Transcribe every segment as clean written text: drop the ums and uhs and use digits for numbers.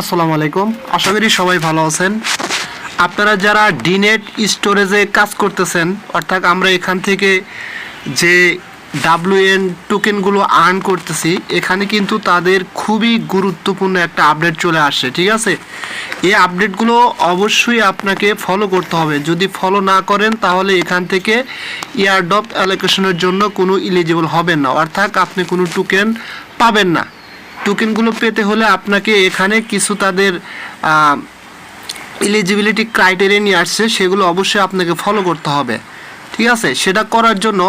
আসসালামু আলাইকুম। আশা করি সবাই ভালো আছেন। আপনারা যারা ডিনেট স্টোরেজে কাজ করতেছেন, অর্থাৎ আমরা এখান থেকে যে WN টোকেনগুলো আর্ন করতেছি, এখানে কিন্তু তাদের খুবই গুরুত্বপূর্ণ একটা আপডেট চলে আসছে, ঠিক আছে? এই আপডেটগুলো অবশ্যই আপনাকে ফলো করতে হবে। যদি ফলো না করেন তাহলে এখান থেকে এয়ারড্রপ অ্যালোকেশনের জন্য কোনো এলিজিবল হবেন না, অর্থাৎ আপনি কোনো টোকেন পাবেন না। টোকেনগুলো পেতে হলে আপনাকে এখানে কিছু তাদের এলিজিবিলিটি ক্রাইটেরিয়া নিয়ে আসছে, সেগুলো অবশ্যই আপনাকে ফলো করতে হবে, ঠিক আছে? সেটা করার জন্য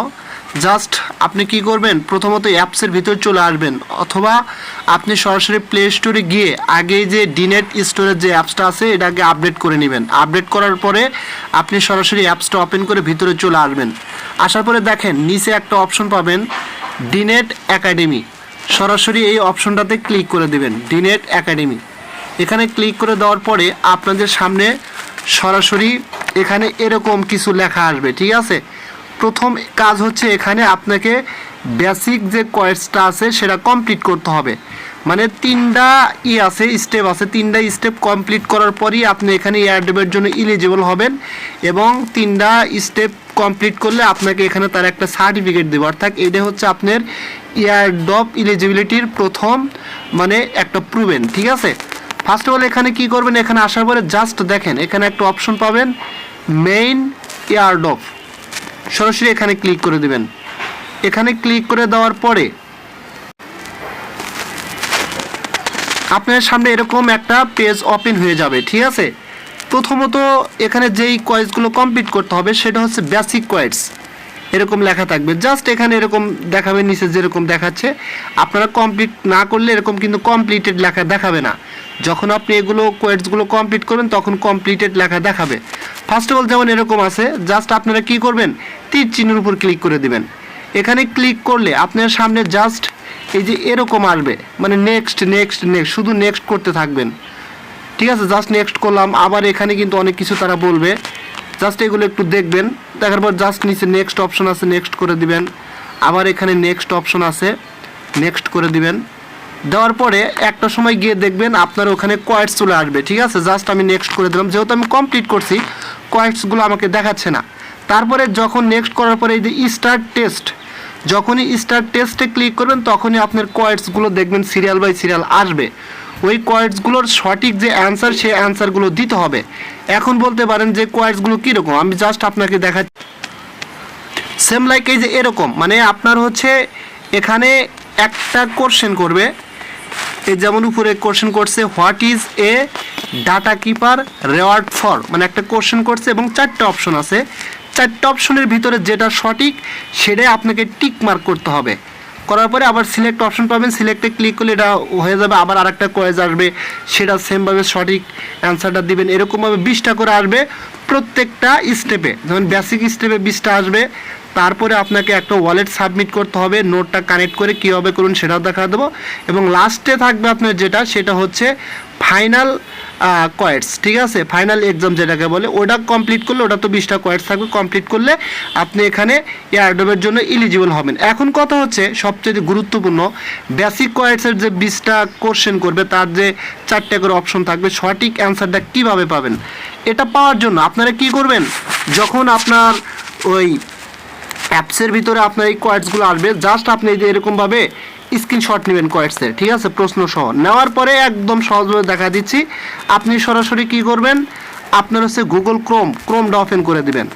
জাস্ট আপনি কি করবেন, প্রথমত অ্যাপসের ভিতর চলে আসবেন, অথবা আপনি সরাসরি প্লে স্টোরে গিয়ে আগে যে ডিনেট স্টোরের যে অ্যাপসটা আছে এটাকে আপডেট করে নেবেন। আপডেট করার পরে আপনি সরাসরি অ্যাপসটা ওপেন করে ভিতরে চলে আসবেন। আসার পরে দেখেন নিচে একটা অপশন পাবেন ডিনেট একাডেমি, সরাসরি এই অপশনটাতে ক্লিক করে দেবেন, ডিনেট একাডেমি। এখানে ক্লিক করে দেওয়ার পরে আপনাদের সামনে সরাসরি এখানে এরকম কিছু লেখা আসবে, ঠিক আছে? প্রথম কাজ হচ্ছে এখানে আপনাকে বেসিক যে কোর্সটা আছে সেটা কমপ্লিট করতে হবে। মানে তিনটা স্টেপ আছে, তিনটা স্টেপ কমপ্লিট করার পরই আপনি এখানে এয়ারড্রপের জন্য এলিজিবল হবেন, এবং তিনটা স্টেপ কমপ্লিট করলে আপনাকে এখানে তার একটা সার্টিফিকেট দেবে। অর্থাৎ এটা হচ্ছে আপনার এয়ারড্রপ এলিজিবিলিটির প্রথম মানে একটা প্রুভেন, ঠিক আছে? ফার্স্ট অফ অল এখানে কি করবেন, এখানে আসার পরে জাস্ট দেখেন এখানে একটা অপশন পাবেন মেইন এয়ারড্রপ, সরাসরি এখানে ক্লিক করে দিবেন। এখানে ক্লিক করে দেওয়ার পরে আপনার সামনে এরকম একটা পেজ ওপেন হয়ে যাবে, ঠিক আছে? প্রথমত এখানে যেই কোয়েসগুলো কমপ্লিট করতে হবে সেটা হচ্ছে বেসিক কোয়েস, এরকম লেখা থাকবে। জাস্ট এখানে এরকম দেখাবে, নিচে যেরকম দেখাচ্ছে। আপনারা কমপ্লিট না করলে এরকম কিন্তু কমপ্লিটেড লেখা দেখাবে না। যখন আপনি এগুলো কোয়েসগুলো কমপ্লিট করবেন তখন কমপ্লিটেড লেখা দেখাবে। ফার্স্ট অফ অল যেমন এরকম আছে, জাস্ট আপনারা কি করবেন, তীর চিহ্নের উপর ক্লিক করে দিবেন। এখানে ক্লিক করলে আপনার সামনে জাস্ট এই যে এরকম আসবে, মানে নেক্সট নেক্সট নেক্সট, শুধু নেক্সট করতে থাকবেন, ঠিক আছে? জাস্ট নেক্সট করলাম। আবার এখানে কিন্তু অনেক কিছু তারা বলবে, জাস্ট এগুলো একটু দেখবেন। দেখার পর জাস্ট নিচে নেক্সট অপশন আছে, নেক্সট করে দিবেন। আবার এখানে নেক্সট অপশন আছে, নেক্সট করে দিবেন। দেওয়ার পরে একটা সময় গিয়ে দেখবেন আপনার ওখানে কোয়েটস চলে আসবে, ঠিক আছে? জাস্ট আমি নেক্সট করে দিলাম, যেহেতু আমি কমপ্লিট করছি কোয়েটসগুলো আমাকে দেখাচ্ছে না। তারপরে যখন নেক্সট করার পরে এই যে স্টার্ট টেস্ট, যখনই স্টার্ট টেস্টে ক্লিক করবেন তখনই আপনার কোয়েটসগুলো দেখবেন সিরিয়াল বাই সিরিয়াল আসবে। ওই কোয়েটসগুলোর সঠিক যে অ্যান্সার, সেই অ্যান্সারগুলো দিতে হবে। এখন বলতে পারেন যে কোয়েটসগুলো কীরকম, আমি জাস্ট আপনাকে দেখাচ্ছি। সেম লাইক এই যে এরকম, মানে আপনার হচ্ছে এখানে একটা কোশ্চেন করবে, এই যেমন উপরে কোশ্চেন করছে what is a data keeper reward for, মানে একটা কোশ্চেন করছে এবং চারটে অপশন আছে। চারটে অপশনের ভিতরে যেটা সঠিক সেটাই আপনাকে টিক মার্ক করতে হবে। করার পরে আবার সিলেক্ট অপশন পাবেন, সিলেক্টে ক্লিক করলে এটা হয়ে যাবে। আবার আরেকটা কোয়েজ আসবে, সেটা সেমভাবে সঠিক অ্যান্সারটা দিবেন। এরকমভাবে 20টা করে আসবে প্রত্যেকটা স্টেপে। যেমন বেসিক স্টেপে 20টা আসবে, তারপরে আপনাকে একটা ওয়ালেট সাবমিট করতে হবে, নোটটা কানেক্ট করে কীভাবে করুন সেটাও দেখা দেবো। এবং লাস্টে থাকবে আপনার যেটা, সেটা হচ্ছে ফাইনাল কোয়েটস, ঠিক আছে? ফাইনাল এক্সাম যেটাকে বলে, ওটা কমপ্লিট করলে, ওটা তো 20টা কোয়েটস থাকবে, কমপ্লিট করলে আপনি এখানে এয়ারড্রপের জন্য এলিজিবল হবেন। এখন কথা হচ্ছে সবচেয়ে গুরুত্বপূর্ণ, বেসিক কোয়েটসের যে 20টা কোশ্চেন করবে তার যে 4টে করে অপশন থাকবে, সঠিক অ্যান্সারটা কীভাবে পাবেন? এটা পাওয়ার জন্য আপনারা কি করবেন, যখন আপনার ওই অ্যাপসের ভিতরে আপনার এই কোয়েটসগুলো আসবে, জাস্ট আপনি এই যে এরকমভাবে স্ক্রিনশট নেবেন কোয়েটসের, ঠিক আছে? প্রশ্ন সহ নেওয়ার পরে একদম সহজভাবে দেখা দিচ্ছি, আপনি সরাসরি কি করবেন, আপনার হচ্ছে গুগল ক্রোমটা ওপেন করে দিবেন।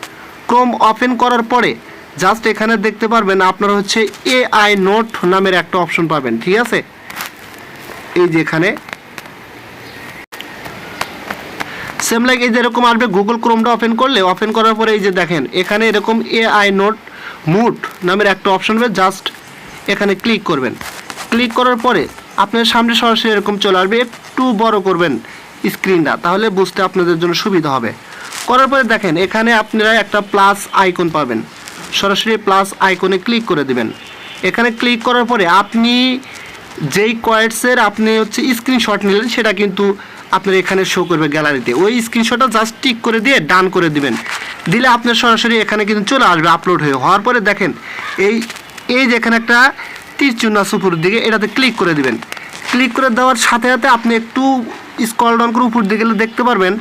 ক্রোম ওপেন করার পরে জাস্ট এখানে দেখতে পারবেন আপনার হচ্ছে AI নোট নামের একটা অপশন পাবেন, ঠিক আছে? এই যে এখানে সেম লাইক এই যে এরকম আসবে, গুগল ক্রোমটা ওপেন করলে, ওপেন করার পরে এই যে দেখেন এখানে এরকম AI নোট মুট নামের একটা অপশন হবে, জাস্ট এখানে ক্লিক করবেন। ক্লিক করার পরে আপনার সামনে সরাসরি এরকম চলে আসবে। একটু বড় করবেন স্ক্রিনটা, তাহলে বুঝতে আপনাদের জন্য সুবিধা হবে। করার পরে দেখেন এখানে আপনারা একটা প্লাস আইকন পাবেন, সরাসরি প্লাস আইকনে ক্লিক করে দিবেন। এখানে ক্লিক করার পরে আপনি যেই কোয়েটসের আপনি হচ্ছে স্ক্রিনশট নিলেন সেটা কিন্তু আপনার এখানে শো করবে গ্যালারিতে। ওই স্ক্রিনশটটা জাস্ট টিক করে দিয়ে ডান করে দিবেন, দিলে আপনার সরাসরি এখানে কিন্তু চলে আসবে আপলোড হওয়ার পরে দেখেন এই যে এখানে একটা তীর চিহ্ন আছে উপরের দিকে, এটাতে ক্লিক করে দিবেন। ক্লিক করে দেওয়ার সাথে সাথে আপনি একটু স্ক্রল ডাউন করে উপর দিকে গেলে দেখতে পারবেন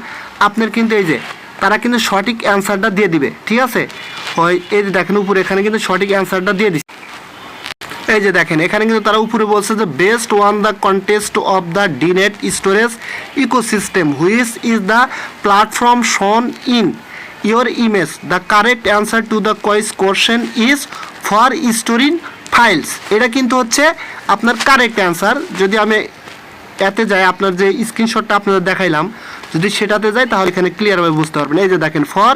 আপনার কিন্তু এই যে তারা কিন্তু সঠিক অ্যান্সারটা দিয়ে দিবে, ঠিক আছে। হয় এই যে দেখেন উপরে এখানে কিন্তু সঠিক অ্যান্সারটা দিয়ে দিচ্ছে। এই যে দেখেন এখানে কিন্তু তারা উপরে বলছে যে best one the contest of the dinette storage ecosystem which is the platform shown in your image, the correct answer to the ques question is for storing files. এটা কিন্তু হচ্ছে আপনার কারেক্ট অ্যান্সার। যদি আমি এতে যাই, আপনার যে স্ক্রিনশটটা আপনাদের দেখাইলাম, যদি সেটাতে যাই তাহলে এখানে ক্লিয়ারভাবে বুঝতে পারবেন। এই যে দেখেন ফর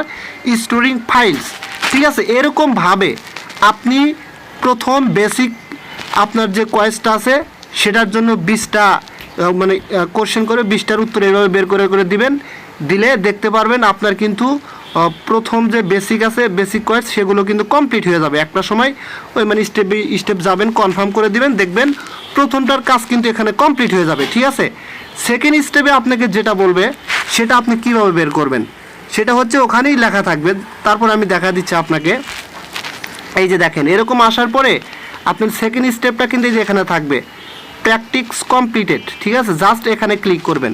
স্টোরিং ফাইলস, ঠিক আছে। এরকমভাবে আপনি প্রথম বেসিক আপনার যে কোয়েসটা আছে সেটার জন্য 20টা মানে কোশ্চেন করে 20টার উত্তর এইভাবে বের করে করে দিবেন। দিলে দেখতে পারবেন আপনার কিন্তু প্রথম যে বেসিক আছে বেসিক কোয়েস সেগুলো কিন্তু কমপ্লিট হয়ে যাবে একটা সময়। ওই মানে স্টেপ বাই স্টেপ যাবেন, কনফার্ম করে দিবেন, দেখবেন প্রথমটার কাজ কিন্তু এখানে কমপ্লিট হয়ে যাবে, ঠিক আছে। সেকেন্ড স্টেপে আপনাকে যেটা বলবে সেটা আপনি কীভাবে বের করবেন সেটা হচ্ছে ওখানেই লেখা থাকবে। তারপর আমি দেখা দিচ্ছি আপনাকে। এই যে দেখেন এরকম আসার পরে আপনার সেকেন্ড স্টেপটা কিন্তু এই যে এখানে থাকবে প্র্যাকটিস কমপ্লিটেড, ঠিক আছে। জাস্ট এখানে ক্লিক করবেন।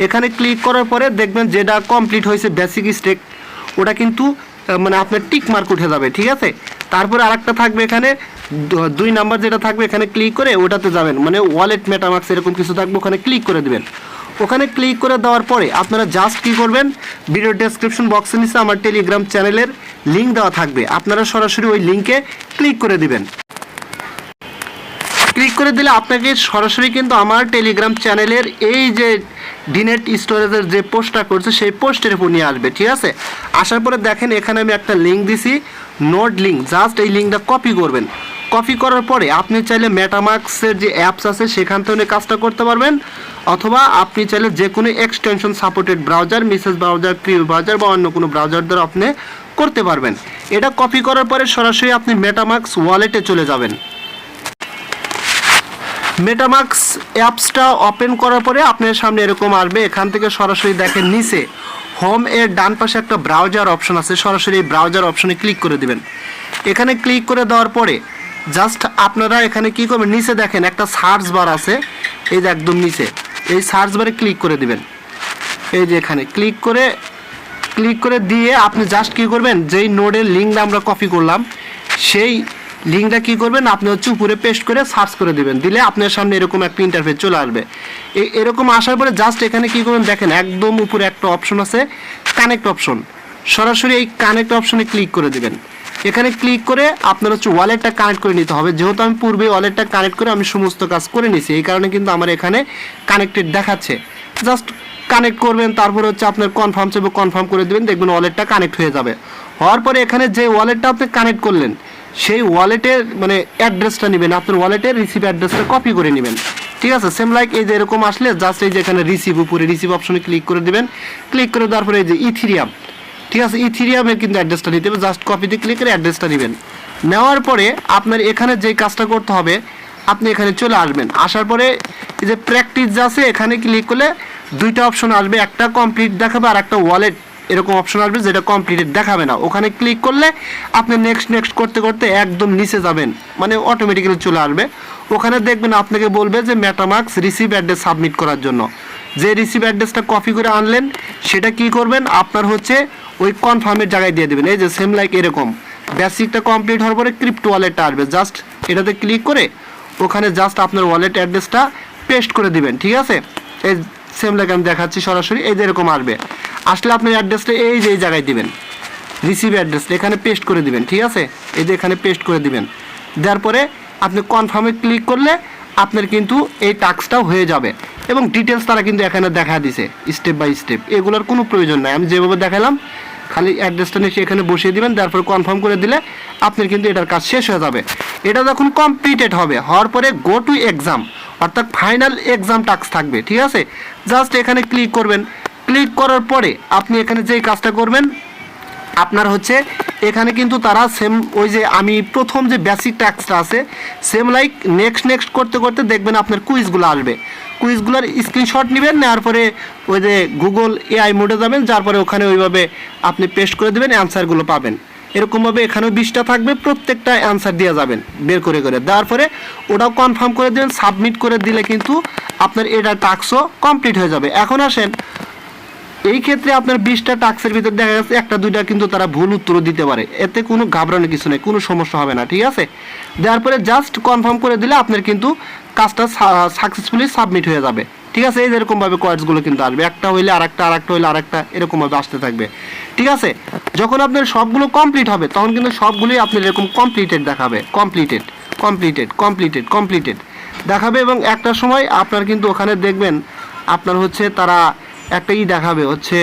এখানে ক্লিক করার পরে দেখবেন যেটা কমপ্লিট হয়েছে বেসিক স্টেপ ওটা কিন্তু মানে আপনার টিক মার্ক উঠে যাবে, ঠিক আছে। তারপরে আরেকটা থাকবে এখানে 2 নাম্বার যেটা থাকবে এখানে ক্লিক করে ওটাতে যাবেন, মানে ওয়ালেট মেটামাক্স এরকম কিছু থাকবে, ওখানে ক্লিক করে দেবেন। ওখানে ক্লিক করে দেওয়ার পরে আপনারা জাস্ট কী করবেন, ভিডিও ডেসক্রিপশন বক্সের নিচে আমার টেলিগ্রাম চ্যানেলের লিঙ্ক দেওয়া থাকবে, আপনারা সরাসরি ওই লিঙ্কে ক্লিক করে দিবেন। ক্লিক করে দিলে আপনাকে সরাসরি কিন্তু আমার টেলিগ্রাম চ্যানেলের এই যে ডিনেট স্টোরেজের যে পোস্টটা করছে সেই পোস্টের উপর নিয়ে আসবে, ঠিক আছে। আসার পরে দেখেন এখানে আমি একটা লিঙ্ক দিছি, নোট লিঙ্ক। জাস্ট এই লিঙ্কটা কপি করবেন। কপি করার পরে আপনি চাইলে মেটামাক্সের যে অ্যাপস আছে সেখান থেকে কাজটা করতে পারবেন, অথবা আপনি চাইলে যে কোনো extension supported browser, message browser, preview browser বা অন্য কোনো ব্রাউজার দ্বারা আপনি করতে পারবেন। এটা কপি করার পরে সরাসরি আপনি মেটামাক্স ওয়ালেটে চলে যাবেন। মেটামাক্স অ্যাপসটা ওপেন করার পরে আপনার সামনে এরকম আসবে। এখান থেকে সরাসরি দেখেন নিচে হোম এর ডান পাশে একটা ব্রাউজার অপশন আছে, সরাসরি এই ব্রাউজার অপশনে ক্লিক করে দিবেন। এখানে ক্লিক করে দেওয়ার পরে জাস্ট আপনারা এখানে কি করবেন, নিচে দেখেন একটা সার্চ বার আছে, এই যে একদম নিচে এই সার্চ বারে ক্লিক করে দিবেন। এই যে এখানে ক্লিক করে দিয়ে আপনি জাস্ট কী করবেন, যেই নোডের লিঙ্কটা আমরা কপি করলাম সেই লিঙ্কটা কী করবেন, আপনি হচ্ছে উপরে পেস্ট করে সার্চ করে দিবেন। দিলে আপনার সামনে এরকম একটা ইন্টারফেস চলে আসবে। এরকম আসার পরে জাস্ট এখানে কী করবেন, দেখেন একদম উপরে একটা অপশন আছে কানেক্ট অপশন, সরাসরি এই কানেক্ট অপশনে ক্লিক করে দিবেন। এখানে ক্লিক করে আপনার হচ্ছে ওয়ালেটটা কানেক্ট করে নিতে হবে। যেহেতু আমি পূর্বে ওয়ালেটটা কানেক্ট করে আমি সমস্ত কাজ করে নিয়েছি, এই কারণে কিন্তু আমার এখানে কানেক্টেড দেখাচ্ছে। জাস্ট কানেক্ট করবেন, তারপরে হচ্ছে আপনার কনফার্ম চাইবে, কনফার্ম করে দেবেন, দেখবেন ওয়ালেটটা কানেক্ট হয়ে যাবে। হওয়ার পরে এখানে যে ওয়ালেটটা আপনি কানেক্ট করলেন সেই ওয়ালেটের মানে অ্যাড্রেসটা নেবেন, আপনার ওয়ালেটের রিসিভ অ্যাড্রেসটা কপি করে নেবেন, ঠিক আছে। সেম লাইক এই যে এরকম আসলে জাস্ট এই যে এখানে রিসিভ, উপরে রিসিভ অপশনে ক্লিক করে দেবেন। ক্লিক করে দেওয়ার পরে এই যে ইথিরিয়াম, ঠিক আছে, ইথিরিয়ামের কিন্তু অ্যাড্রেসটা নিতে হবে। জাস্ট কপিতে ক্লিক করে অ্যাড্রেসটা নেবেন। নেওয়ার পরে আপনার এখানে যেই কাজটা করতে হবে, আপনি এখানে চলে আসবেন। আসার পরে এই যে প্র্যাকটিস আছে এখানে ক্লিক করলে 2টা অপশন আসবে, একটা কমপ্লিট দেখাবে আর একটা ওয়ালেট এরকম অপশন আসবে যেটা কমপ্লিটেড দেখাবে না। ওখানে ক্লিক করলে আপনি নেক্সট করতে করতে একদম নিচে যাবেন, মানে অটোমেটিক্যালি চলে আসবে। ওখানে দেখবেন আপনাকে বলবে যে মেটামাক্স রিসিভ অ্যাড্রেস সাবমিট করার জন্য। যে রিসিভ অ্যাড্রেসটা কপি করে আনলেন সেটা কি করবেন, আপনার হচ্ছে ওই কনফার্মের জায়গায় দিয়ে দেবেন। এই যে সেম লাইক এরকম বেসিকটা কমপ্লিট হওয়ার পরে ক্রিপ্টো ওয়ালেটটা আসবে, জাস্ট এটাতে ক্লিক করে ওখানে জাস্ট আপনার ওয়ালেট অ্যাড্রেসটা পেস্ট করে দিবেন, ঠিক আছে। এই সেম লাইক আমি দেখাচ্ছি সরাসরি, এই যে এরকম আসবে। আসলে আপনার অ্যাড্রেসটা এই যে এই জায়গায় দিবেন, রিসিভ অ্যাড্রেসটা এখানে পেস্ট করে দিবেন, ঠিক আছে। এই যে এখানে পেস্ট করে দিবেন। দেওয়ার পরে আপনি কনফার্মে ক্লিক করলে আপনার কিন্তু এই টাস্কটাও হয়ে যাবে। এবং ডিটেলস তারা কিন্তু এখানে দেখা দিছে স্টেপ বাই স্টেপ, এগুলোর কোনো প্রয়োজন নাই। আমি যেভাবে দেখালাম খালি অ্যাড্রেসটা নিয়ে এখানে বসিয়ে দিবেন, তারপর কনফার্ম করে দিলে আপনার কিন্তু এটার কাজ শেষ হয়ে যাবে। এটা যখন কমপ্লিটেড হবে, হওয়ার পরে গো টু এক্সাম অর্থাৎ ফাইনাল এক্সাম টাস্ক থাকবে, ঠিক আছে। জাস্ট এখানে ক্লিক করবেন। ক্লিক করার পরে আপনি এখানে যেই কাজটা করবেন, আপনার হচ্ছে এখানে কিন্তু তারা সেম ওই যে আমি প্রথম যে বেসিক টাস্কটা আছে সেম লাইক নেক্সট করতে করতে দেখবেন আপনার কুইজগুলো আসবে। কুইজগুলোর স্ক্রিনশট নেবেন, নেওয়ার পরে ওই যে গুগল এআই মোডে যাবেন, যার পরে ওখানে ওইভাবে আপনি পেস্ট করে দেবেন, অ্যান্সারগুলো পাবেন। এরকমভাবে এখানেও 20টা থাকবে, প্রত্যেকটা অ্যান্সার দিয়ে যাবেন বের করে করে, দেওয়ার পরে ওটাও কনফার্ম করে দেবেন, সাবমিট করে দিলে কিন্তু আপনার এটা টাস্কও কমপ্লিট হয়ে যাবে। এখন আসেন, এই ক্ষেত্রে আপনার 20টা টাস্কের ভিতর দেখা যাচ্ছে 1-2টা কিন্তু তারা ভুল উত্তর দিতে পারে, এতে কোনো ঘাবড়ানোর কিছু নেই, কোনো সমস্যা হবে না, ঠিক আছে। দেওয়ার পরে জাস্ট কনফার্ম করে দিলে আপনার কিন্তু কাজটা সাকসেসফুলি সাবমিট হয়ে যাবে, ঠিক আছে। এই যেরকমভাবে কোয়ার্ডসগুলো কিন্তু আসবে, একটা হইলে আরেকটা, আরেকটা হইলে আরেকটা, এরকমভাবে আসতে থাকবে, ঠিক আছে। যখন আপনার সবগুলো কমপ্লিট হবে তখন কিন্তু সবগুলোই আপনার এরকম কমপ্লিটেড দেখাবে, কমপ্লিটেড কমপ্লিটেড কমপ্লিটেড কমপ্লিটেড দেখাবে। এবং একটা সময় আপনার কিন্তু ওখানে দেখবেন আপনার হচ্ছে তারা একটা দেখাবে, হচ্ছে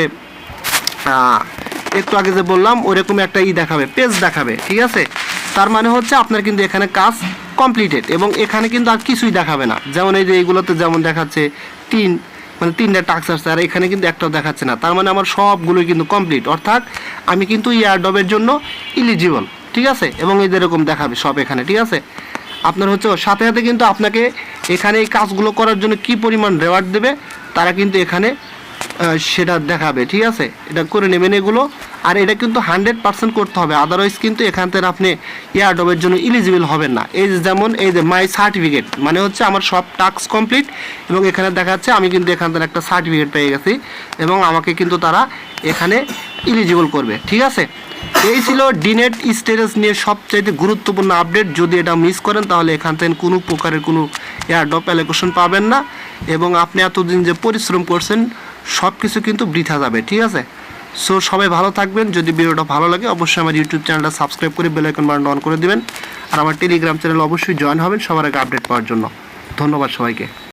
একটু আগে যে বললাম ওরকম একটা দেখাবে, পেজ দেখাবে, ঠিক আছে। তার মানে হচ্ছে আপনার কিন্তু এখানে কাজ কমপ্লিটেড, এবং এখানে কিন্তু আর কিছুই দেখাবে না। যেমন এই যে এইগুলোতে যেমন দেখাচ্ছে 3টা টাস্ক আসছে, আর এখানে কিন্তু একটাও দেখাচ্ছে না। তার মানে আমার সবগুলোই কিন্তু কমপ্লিট, অর্থাৎ আমি কিন্তু এয়ারড্রপের জন্য ইলিজিবল, ঠিক আছে। এবং এই যেরকম দেখাবে সব এখানে, ঠিক আছে। আপনার হচ্ছে সাথে সাথে কিন্তু আপনাকে এখানে এই কাজগুলো করার জন্য কি পরিমাণ রেওয়ার্ড দেবে তারা কিন্তু এখানে সেটা দেখাবে, ঠিক আছে। এটা করে নেবেন এগুলো, আর এটা কিন্তু 100% করতে হবে, আদারওয়াইজ কিন্তু এখান থেকে আপনি এয়ারড্রপের জন্য ইলিজিবল হবেন না। এই যে যেমন এই যে মাই সার্টিফিকেট, মানে হচ্ছে আমার সব টাস্ক কমপ্লিট, এবং এখানে দেখাচ্ছে আমি কিন্তু এখান থেকে একটা সার্টিফিকেট পেয়ে গেছি, এবং আমাকে কিন্তু তারা এখানে ইলিজিবল করবে, ঠিক আছে। এই ছিল ডিনেট স্টেটাস নিয়ে সবচাইতে গুরুত্বপূর্ণ আপডেট। যদি এটা মিস করেন তাহলে এখান থেকে কোনো প্রকারের কোনো এয়ারড্রপ অ্যালোকেশন পাবেন না, এবং আপনি এতদিন যে পরিশ্রম করছেন সব কিছু কিন্তু বৃথা যাবে, ঠিক আছে। সো সবাই ভালো থাকবেন। যদি ভিডিওটা ভালো লাগে অবশ্যই আমার ইউটিউব চ্যানেলটা সাবস্ক্রাইব করে বেল আইকন বাটন অন করে দিবেন, আর আমার টেলিগ্রাম চ্যানেল অবশ্যই জয়েন হবেন সবার আগে আপডেট পাওয়ার জন্য। ধন্যবাদ সবাইকে।